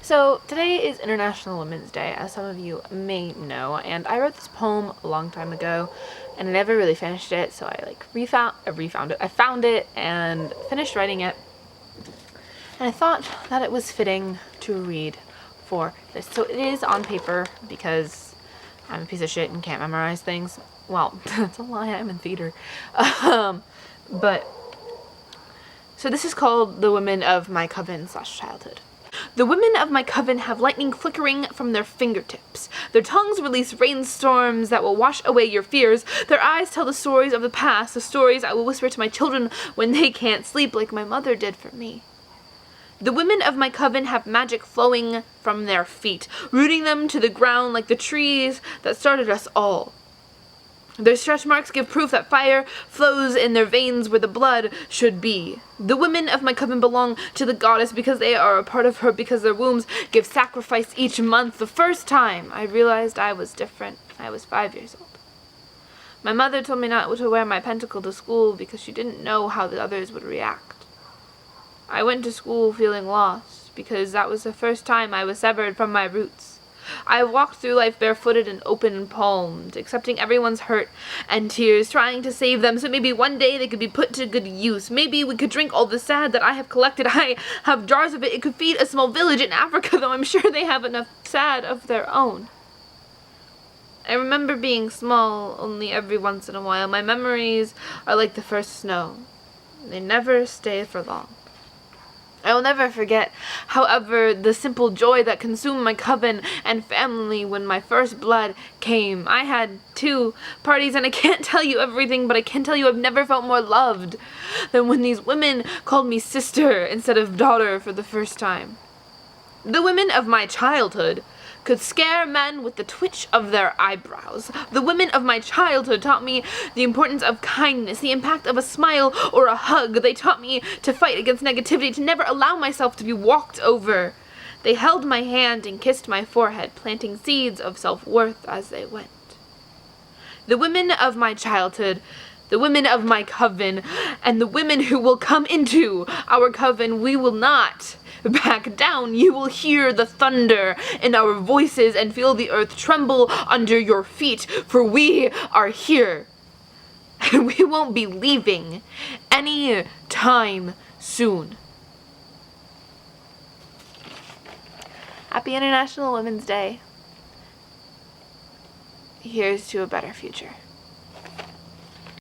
So today is International Women's Day, as some of you may know, and I wrote this poem a long time ago, and I never really finished it, so I found it and finished writing it, and I thought that it was fitting to read for this. So it is on paper because I'm a piece of shit and can't memorize things. Well, that's a lie, I'm in theater. But so this is called The Women of My Coven / Childhood. The women of my coven have lightning flickering from their fingertips. Their tongues release rainstorms that will wash away your fears. Their eyes tell the stories of the past, the stories I will whisper to my children when they can't sleep like my mother did for me. The women of my coven have magic flowing from their feet, rooting them to the ground like the trees that started us all. Their stretch marks give proof that fire flows in their veins where the blood should be. The women of my coven belong to the goddess because they are a part of her, because their wombs give sacrifice each month. The first time I realized I was different, I was 5 years old. My mother told me not to wear my pentacle to school because she didn't know how the others would react. I went to school feeling lost because that was the first time I was severed from my roots. I walked through life barefooted and open-palmed, accepting everyone's hurt and tears, trying to save them so maybe one day they could be put to good use. Maybe we could drink all the sad that I have collected. I have jars of it. It could feed a small village in Africa, though I'm sure they have enough sad of their own. I remember being small only every once in a while. My memories are like the first snow. They never stay for long. I will never forget, however, the simple joy that consumed my coven and family when my first blood came. I had 2 parties, and I can't tell you everything, but I can tell you I've never felt more loved than when these women called me sister instead of daughter for the first time. The women of my childhood could scare men with the twitch of their eyebrows. The women of my childhood taught me the importance of kindness, the impact of a smile or a hug. They taught me to fight against negativity, to never allow myself to be walked over. They held my hand and kissed my forehead, planting seeds of self-worth as they went. The women of my childhood, the women of my coven, and the women who will come into our coven, we will not back down. You will hear the thunder in our voices and feel the earth tremble under your feet, for we are here. And we won't be leaving any time soon. Happy International Women's Day. Here's to a better future.